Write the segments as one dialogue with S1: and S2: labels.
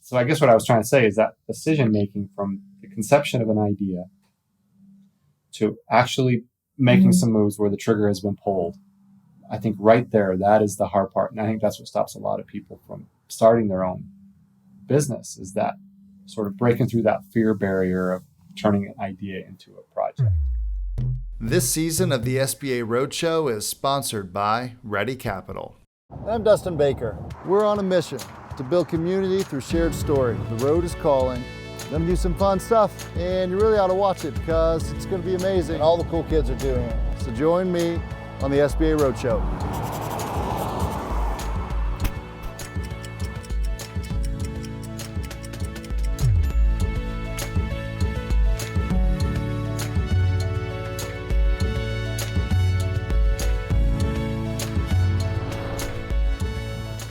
S1: So I guess what I was trying to say is that decision making from the conception of an idea to actually making some moves where the trigger has been pulled, I think right there, that is the hard part. And I think that's what stops a lot of people from starting their own business, is that sort of breaking through that fear barrier of turning an idea into a project.
S2: This season of the SBA Roadshow is sponsored by Ready Capital.
S3: I'm Dustin Baker. We're on a mission to build community through shared story. The road is calling. We're gonna do some fun stuff, and you really ought to watch it because it's gonna be amazing. All the cool kids are doing it. So join me on the SBA Roadshow.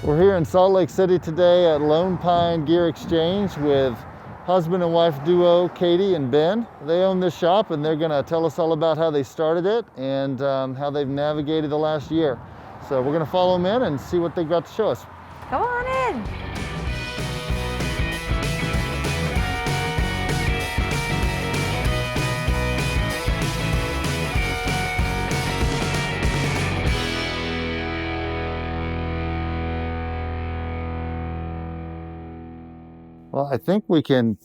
S3: We're here in Salt Lake City today at Lone Pine Gear Exchange with husband and wife duo Katy and Ben. They own this shop and they're gonna tell us all about how they started it and how they've navigated the last year. So we're gonna follow them in and see what they've got to show us.
S4: Come on in.
S3: Well, I think we can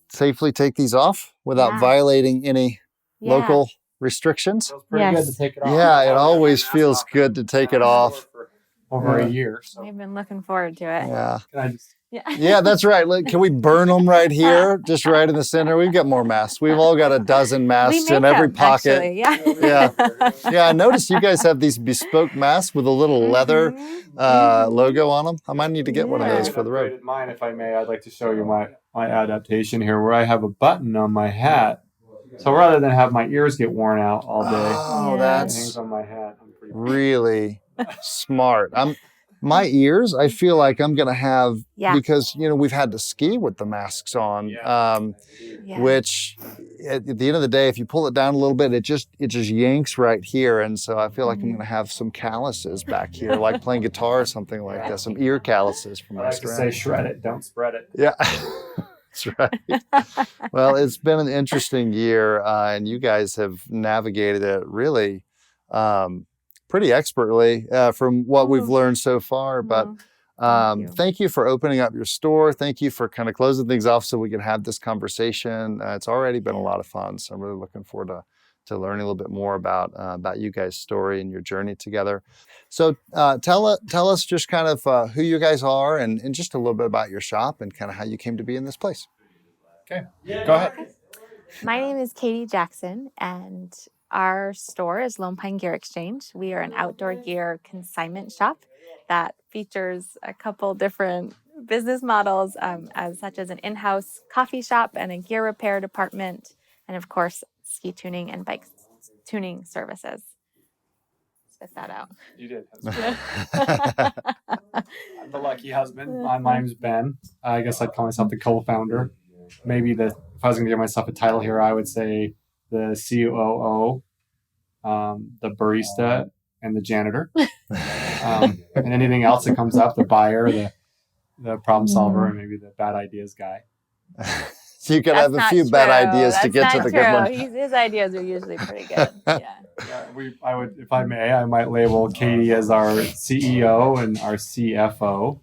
S3: safely take these off without violating any local restrictions.
S1: Feels pretty good to take it off.
S3: Yeah, it always feels good to take it off.
S1: For over a year. So.
S4: We've been looking forward to it.
S3: Yeah.
S1: Can I just...
S3: Yeah, that's right. Can we burn them right here, just right in the center? We've got more masks. We've all got a dozen masks in every pocket.
S4: Actually,
S3: Yeah. I noticed you guys have these bespoke masks with a little leather logo on them. I might need to get one of those for the road.
S1: Mine, if I may, I'd like to show you my adaptation here, where I have a button on my hat. So rather than have my ears get worn out all day,
S3: that's
S1: it hangs on my hat. I'm pretty
S3: really smart. My ears, I feel like I'm going to have, because, we've had to ski with the masks on, which at the end of the day, if you pull it down a little bit, it just yanks right here. And so I feel like I'm going to have some calluses back here, like playing guitar or something like that, some ear calluses from
S1: I like to say shred it, don't spread it.
S3: Yeah, that's right. Well, it's been an interesting year, and you guys have navigated it really pretty expertly from what we've learned so far. But thank you for opening up your store. Thank you for kind of closing things off so we can have this conversation. It's already been a lot of fun. So I'm really looking forward to learning a little bit more about you guys' story and your journey together. So tell us just kind of who you guys are and just a little bit about your shop and kind of how you came to be in this place.
S1: Okay, go ahead.
S4: My name is Katy Jackson, and our store is Lone Pine Gear Exchange. We are an outdoor gear consignment shop that features a couple different business models, such as an in-house coffee shop and a gear repair department, and of course, ski tuning and bike tuning services. Spit that out.
S1: You did. I'm the lucky husband. My name's Ben. I guess I'd call myself the co-founder. Maybe if I was going to give myself a title here, I would say the COO, the barista, and the janitor, and anything else that comes up, the buyer, the problem solver, and maybe the bad ideas guy.
S3: So you could have a few bad ideas to get to the good one.
S4: His ideas are usually pretty good. Yeah.
S1: I would, if I may, I might label Katy as our CEO and our CFO,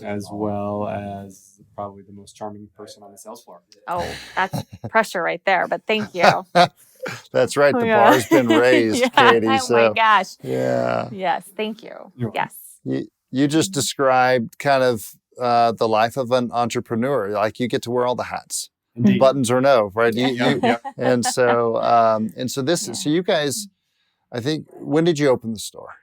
S1: as well as probably the most charming person on the sales floor.
S4: Oh, that's pressure right there, but thank you.
S3: That's right. The bar's been raised, Katy. So,
S4: oh my gosh.
S3: Yeah.
S4: Yes. Thank you. Yes.
S3: You just described kind of the life of an entrepreneur. Like you get to wear all the hats,
S1: Indeed.
S3: Buttons or no, right? And so, so you guys, I think, when did you open the store?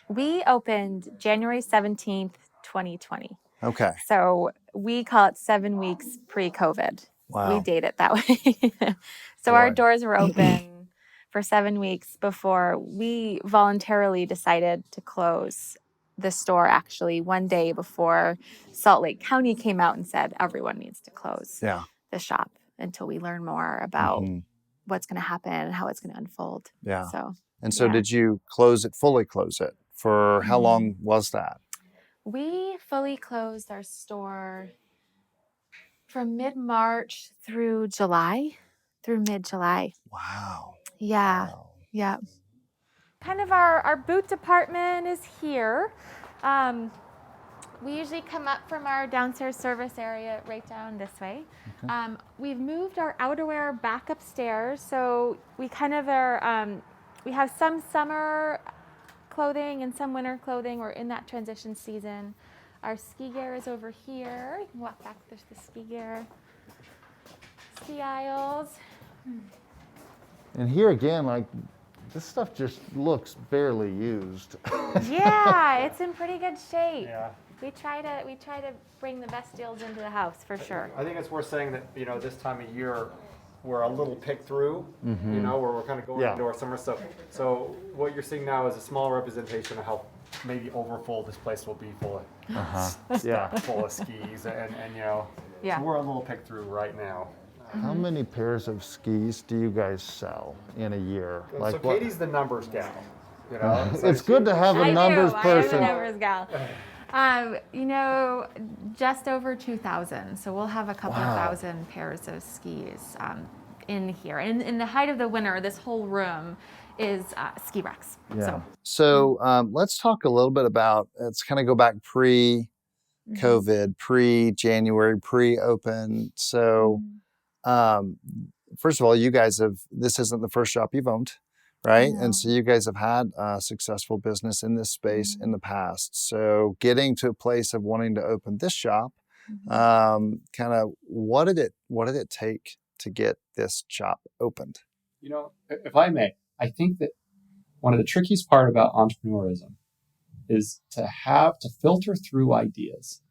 S4: We opened January 17th, 2020.
S3: Okay.
S4: So we call it 7 weeks pre-COVID.
S3: Wow.
S4: We date it that way. So our doors were open for 7 weeks before we voluntarily decided to close the store, actually one day before Salt Lake County came out and said everyone needs to close the shop until we learn more about what's going to happen and how it's going to unfold.
S3: So did you fully close it? For how long was that?
S4: We fully closed our store from mid-March through mid-July.
S3: Wow.
S4: Yeah.
S3: Wow.
S4: Yeah. Kind of our boot department is here. We usually come up from our downstairs service area right down this way.
S3: Okay.
S4: We've moved our outerwear back upstairs, so we kind of are, we have some summer clothing and some winter clothing. We're in that transition season. Our ski gear is over here. You can walk back, there's the ski gear. Ski aisles.
S3: And here again, like, this stuff just looks barely used.
S4: Yeah, it's in pretty good shape.
S1: Yeah.
S4: We try to bring the best deals into the house for sure.
S1: I think it's worth saying that, this time of year, we're a little picked through, where we're kind of going
S3: Yeah.
S1: into our summer stuff. So what you're seeing now is a small representation of how maybe overfull this place will be full
S3: Yeah.
S1: of skis and
S4: Yeah.
S1: so we're a little picked through right now.
S3: How many pairs of skis do you guys sell in a year?
S1: So Katie's the numbers gal, So
S3: It's good to have a numbers person.
S4: I am a numbers gal. Just over 2,000. So we'll have a couple of thousand pairs of skis in here. And in the height of the winter, this whole room is ski racks.
S3: Yeah. So let's talk a little bit about, let's kind of go back pre-COVID, pre-January, pre-open. So first of all, you guys this isn't the first shop you've owned, right?
S4: No.
S3: And so you guys have had a successful business in this space in the past. So getting to a place of wanting to open this shop, kind of what did it take to get this shop opened?
S1: If I may, I think that one of the trickiest part about entrepreneurism is to filter through ideas,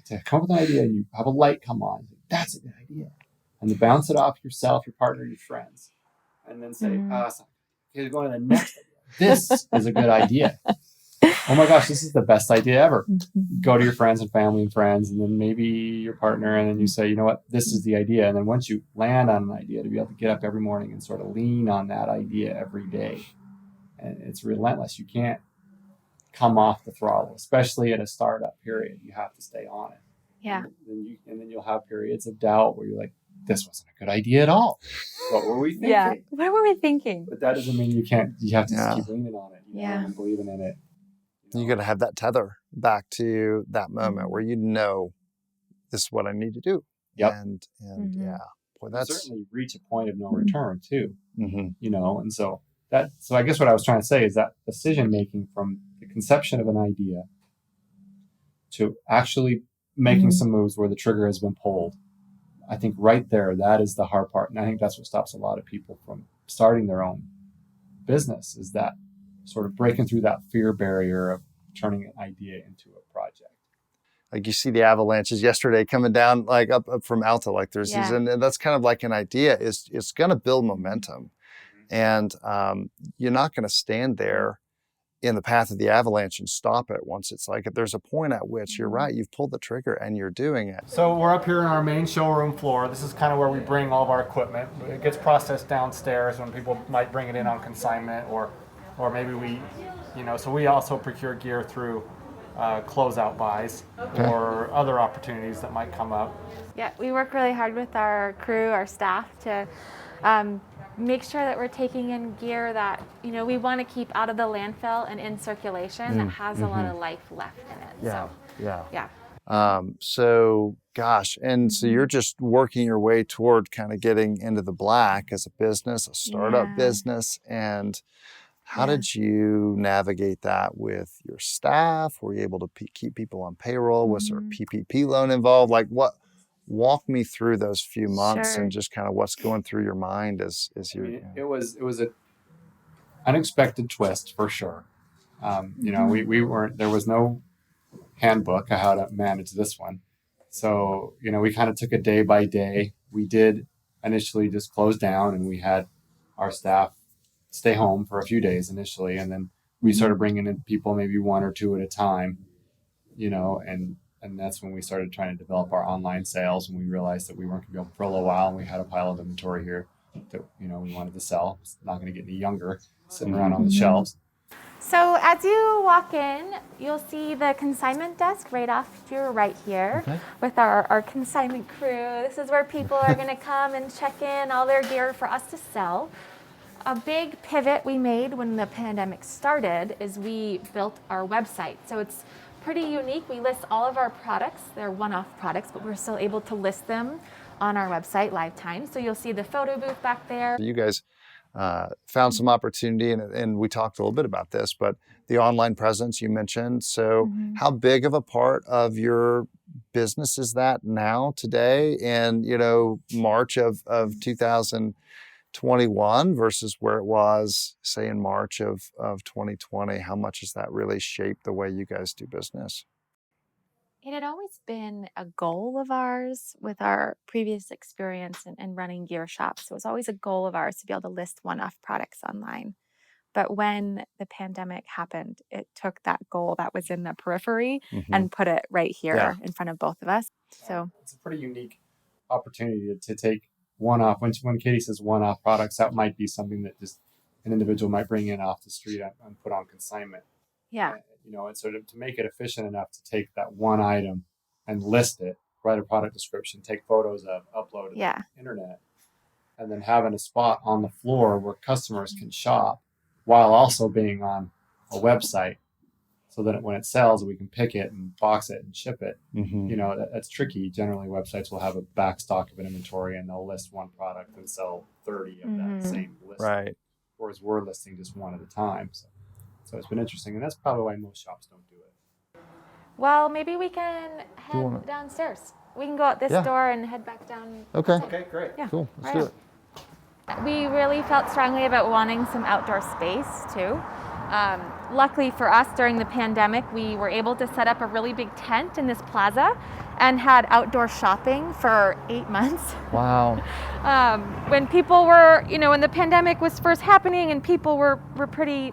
S1: to come up with an idea and you have a light come on. That's a good idea. And to bounce it off yourself, your partner, your friends. And then say, okay, going to the next idea. This is a good idea. Oh my gosh, this is the best idea ever. Go to your friends and family and friends, and then maybe your partner, and then you say, you know what, this is the idea. And then once you land on an idea, to be able to get up every morning and sort of lean on that idea every day. And it's relentless. You can't come off the throttle, especially in a startup period. You have to stay on it.
S4: Yeah.
S1: And then you'll have periods of doubt where you're like, this wasn't a good idea at all. What were we thinking?
S4: Yeah. What were we thinking?
S1: But that doesn't mean you have to just keep leaning on it, and believing in it.
S3: You got to have that tether back to that moment where this is what I need to do.
S1: Yep.
S3: And yeah, boy, that's
S1: certainly reach a point of no return too. And so I guess what I was trying to say is that decision making from the conception of an idea to actually making some moves where the trigger has been pulled. I think right there, that is the hard part. And I think that's what stops a lot of people from starting their own business, is that sort of breaking through that fear barrier of turning an idea into a project.
S3: Like you see the avalanches yesterday coming down, like up from Alta, like there's these, and that's kind of like an idea it's going to build momentum. And you're not going to stand there in the path of the avalanche and stop it once it's like, there's a point at which you're right, you've pulled the trigger and you're doing it.
S1: So we're up here in our main showroom floor. This is kind of where we bring all of our equipment. It gets processed downstairs when people might bring it in on consignment, or maybe we, so we also procure gear through closeout buys or other opportunities that might come up.
S4: Yeah, we work really hard with our crew, our staff, to make sure that we're taking in gear that we want to keep out of the landfill and in circulation that has a lot of life left in it.
S3: So gosh, and so you're just working your way toward kind of getting into the black as a business, a startup business. And how did you navigate that with your staff? Were you able to keep people on payroll? Was there a PPP loan involved? Like walk me through those few months and just kind of what's going through your mind as you.
S1: It was an unexpected twist for sure. We weren't, there was no handbook on how to manage this one. So, we kind of took it day by day. We did initially just close down, and we had our staff stay home for a few days initially. And then we started bringing in people, maybe one or two at a time, and that's when we started trying to develop our online sales, and we realized that we weren't going to be able to for a little while, and we had a pile of inventory here that we wanted to sell. It's not going to get any younger sitting around on the shelves.
S4: So as you walk in, you'll see the consignment desk right off to your right here with our consignment crew. This is where people are going to come and check in all their gear for us to sell. A big pivot we made when the pandemic started is we built our website. So it's pretty unique. We list all of our products. They're one-off products, but we're still able to list them on our website live time. So you'll see the photo booth back there.
S3: You guys found some opportunity, and we talked a little bit about this, but the online presence you mentioned. So how big of a part of your business is that now today in, March of 2021 versus where it was, say, in March of 2020? How much has that really shaped the way you guys do business?
S4: It had always been a goal of ours with our previous experience in running gear shops. It was always a goal of ours to be able to list one-off products online. But when the pandemic happened, it took that goal that was in the periphery and put it right here in front of both of us. So
S1: it's a pretty unique opportunity to take one-off. When Katie says one-off products, that might be something that just an individual might bring in off the street and put on consignment.
S4: Yeah.
S1: And so to make it efficient enough to take that one item and list it, write a product description, take photos of, upload it to the internet, and then having a spot on the floor where customers can shop while also being on a website, so that when it sells, we can pick it and box it and ship it. That's tricky. Generally, websites will have a back stock of an inventory and they'll list one product and sell 30 of that same list.
S3: Right.
S1: Whereas we're listing just one at a time. So it's been interesting, and that's probably why most shops don't do it.
S4: Well, maybe we can head downstairs. We can go out this door and head back down.
S1: Okay, great.
S4: Yeah.
S3: Cool. Let's do it.
S4: We really felt strongly about wanting some outdoor space too. Luckily for us, during the pandemic, we were able to set up a really big tent in this plaza and had outdoor shopping for 8 months.
S3: Wow.
S4: When people were, when the pandemic was first happening and people were pretty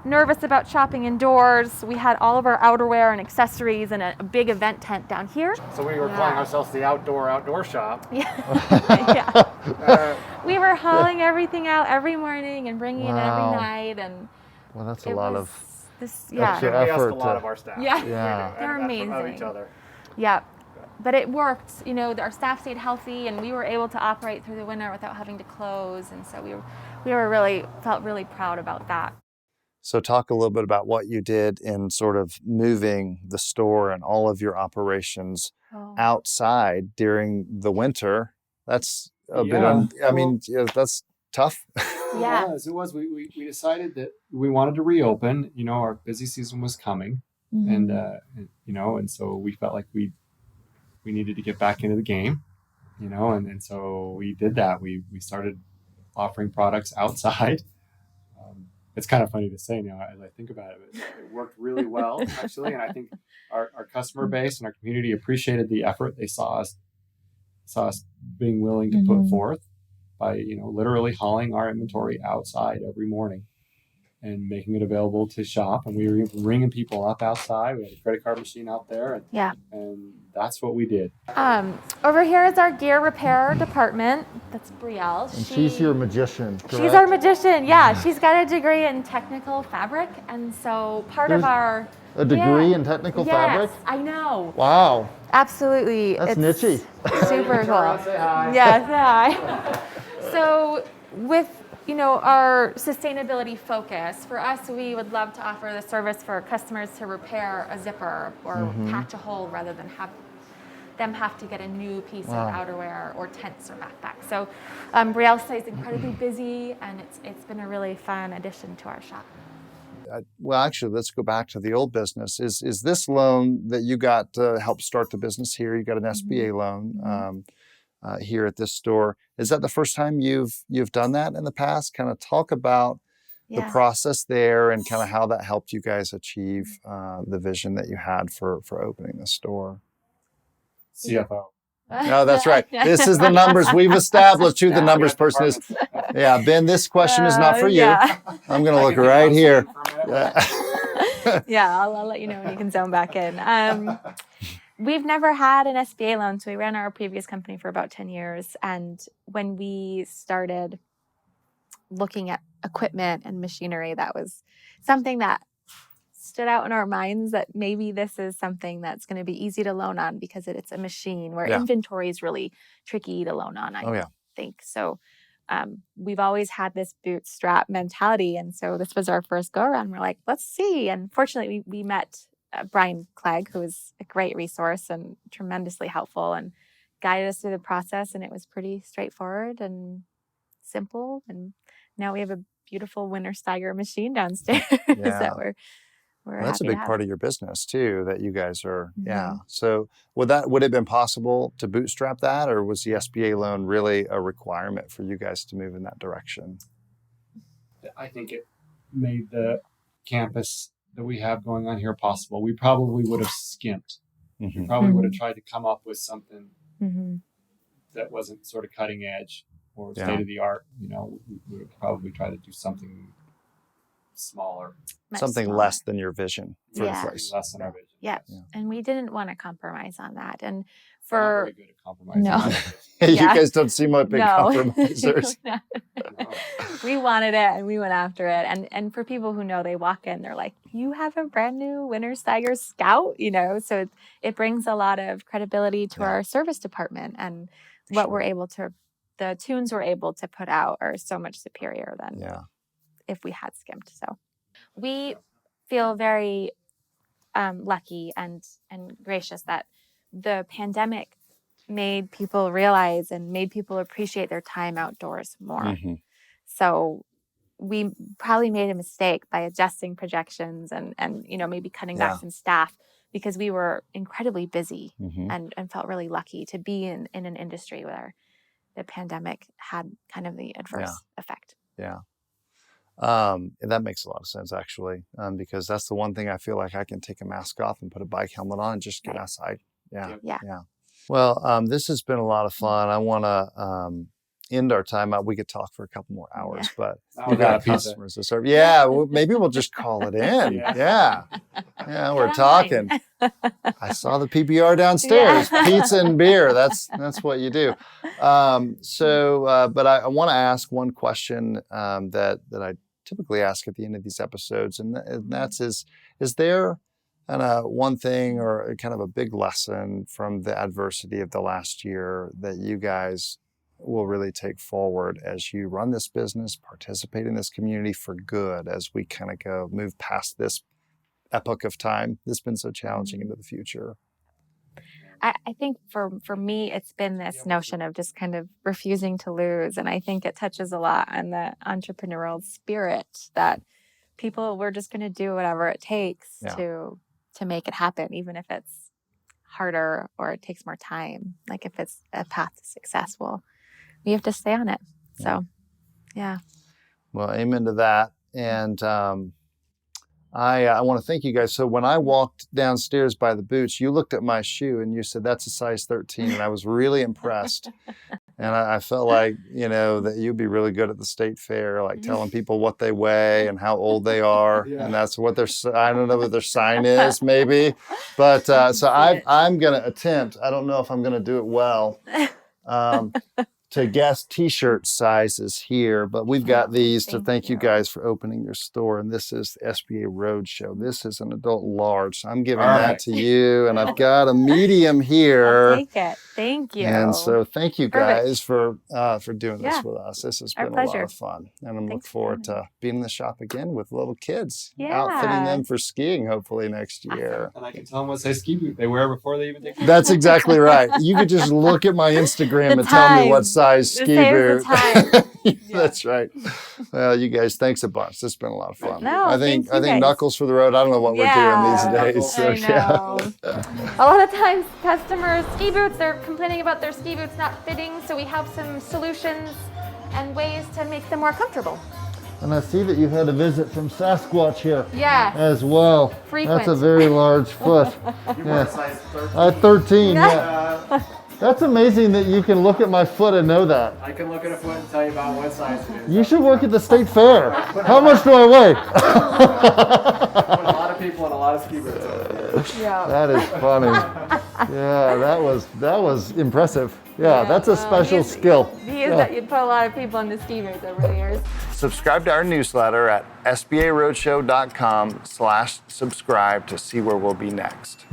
S4: nervous about shopping indoors, we had all of our outerwear and accessories in a big event tent down here.
S1: So we were calling ourselves the outdoor shop.
S4: We were hauling everything out every morning and bringing it in every night, and
S3: well, that's a lot of
S1: extra effort. A lot of our staff.
S4: They're amazing.
S1: Of each other.
S4: Yeah. But it worked. Our staff stayed healthy, and we were able to operate through the winter without having to close, and so we felt really proud about that.
S3: So talk a little bit about what you did in sort of moving the store and all of your operations outside during the winter. That's a bit, that's tough.
S1: It was. We decided that we wanted to reopen. Our busy season was coming, and so we felt like we needed to get back into the game, and so we did that. We started offering products outside. It's kind of funny to say now as I think about it, but it worked really well, actually. And I think our customer base and our community appreciated the effort. They saw us being willing to put forth by, literally hauling our inventory outside every morning and making it available to shop. And we were even ringing people up outside. We had a credit card machine out there. And that's what we did.
S4: Over here is our gear repair department. That's Brielle.
S3: And she's your magician, correct?
S4: She's our magician, yeah. She's got a degree in technical fabric. And so
S3: There's a degree in technical fabric?
S4: Yes, I know.
S3: Wow.
S4: Absolutely.
S3: That's niche-y.
S4: Super cool.
S1: Say hi.
S4: Yeah, say hi. So with our sustainability focus, for us, we would love to offer the service for customers to repair a zipper or patch a hole rather than have them have to get a new piece of outerwear or tents or backpacks. So Brielle stays incredibly busy, and it's been a really fun addition to our shop.
S3: Well, actually, let's go back to the old business. Is this loan that you got to help start the business here? You got an SBA loan here at this store. Is that the first time you've done that in the past? Kind of talk about the process there and kind of how that helped you guys achieve the vision that you had for opening the store.
S1: CFO.
S3: No, that's right. This is the numbers. We've established who the numbers person is. Yeah, Ben, this question is not for you. I'm going to look right here.
S4: I'll let you know when you can zone back in. We've never had an SBA loan, so we ran our previous company for about 10 years. And when we started looking at equipment and machinery, that was something that stood out in our minds, that maybe this is something that's going to be easy to loan on because it's a machine, where inventory is really tricky to loan on, I think. So we've always had this bootstrap mentality. And so this was our first go around. We're like, let's see. And fortunately, we met Brian Clegg, who was a great resource and tremendously helpful, and guided us through the process. And it was pretty straightforward and simple. And now we have a beautiful Winter Steiger machine downstairs that we're
S3: that's a big part of your business too, that you guys are.
S4: Mm-hmm.
S3: So would it have been possible to bootstrap that, or was the SBA loan really a requirement for you guys to move in that direction?
S1: I think it made the campus that we have going on here possible. We probably would have skimped.
S3: Mm-hmm.
S1: We probably would have tried to come up with something
S4: Mm-hmm.
S1: that wasn't sort of cutting edge or state of the art. You know, we would have probably tried to do something smaller.
S3: Something less than your vision for the place.
S1: Less than our vision.
S4: Yeah.
S1: Yes.
S4: And we didn't want to compromise on that. And
S1: We're not
S4: for
S1: very good at compromising.
S4: No.
S3: You guys don't seem like big compromisers.
S1: No.
S4: We wanted it and we went after it. And for people who know, they walk in, they're like, you have a brand new Winter Steiger Scout, you know? So it brings a lot of credibility to our service department, and what we're able to, the tunes we're able to put out are so much superior than if we had skimmed. So we feel very lucky and gracious that the pandemic made people realize and made people appreciate their time outdoors more.
S3: Mm-hmm.
S4: So we probably made a mistake by adjusting projections and you know, maybe cutting back some staff, because we were incredibly busy and felt really lucky to be in an industry where the pandemic had kind of the adverse effect.
S3: Yeah. And that makes a lot of sense, actually, because that's the one thing I feel like I can take a mask off and put a bike helmet on and just get outside. Yeah. Well, this has been a lot of fun. I want to end our time out. We could talk for a couple more hours, but
S1: we got
S3: customers to serve. Yeah, maybe we'll just call it in. Yeah, we're talking. I saw the PBR downstairs. Pizza and beer. That's what you do. But I want to ask one question that I typically ask at the end of these episodes, and that's is there one thing or kind of a big lesson from the adversity of the last year that you guys will really take forward as you run this business, participate in this community for good, as we kind of move past this epoch of time that's been so challenging into the future?
S4: I think for me, it's been this notion of just kind of refusing to lose. And I think it touches a lot on the entrepreneurial spirit that we're just going to do whatever it takes to make it happen, even if it's harder or it takes more time. Like if it's a path to success, we have to stay on it. So, yeah.
S3: Well, amen to that. And I want to thank you guys. So when I walked downstairs by the boots, you looked at my shoe and you said, that's a size 13. And I was really impressed. And I felt like, that you'd be really good at the state fair, like telling people what they weigh and how old they are. And that's what I don't know what their sign is, maybe. But so I'm going to attempt, I don't know if I'm going to do it well, to guess t-shirt sizes here, but we've got these to thank you guys for opening your store. And this is the SBA Roadshow. This is an adult large. So I'm giving that to you. And I've got a medium here.
S4: I'll take it. Thank you.
S3: And so thank you guys for doing this with us. This has been a lot of fun. And I'm looking forward to being in the shop again with little kids, outfitting them for skiing, hopefully next year.
S1: And I can tell them what size ski boot they wear before they even take them.
S3: That's exactly right. You could just look at my Instagram and tell me what size ski boot. That's right. Well, you guys, thanks a bunch. This has been a lot of fun.
S4: No,
S3: I think Knuckles for the road. I don't know what we're doing these days. So,
S4: a lot of times customers, ski boots, they're complaining about their ski boots not fitting. So we have some solutions and ways to make them more comfortable.
S3: And I see that you've had a visit from Sasquatch here as well.
S4: Frequent.
S3: That's a very large foot.
S1: Size 13.
S3: 13, That's amazing that you can look at my foot and know that.
S1: I can look at a foot and tell you about what size it is.
S3: You should work at the state fair. How much do I weigh?
S1: Put a lot of people in a lot of ski boots over here.
S3: That is funny. That was impressive. That's a special skill.
S4: You'd put a lot of people in the ski boots over the years.
S3: Subscribe to our newsletter at sbaroadshow.com/subscribe to see where we'll be next.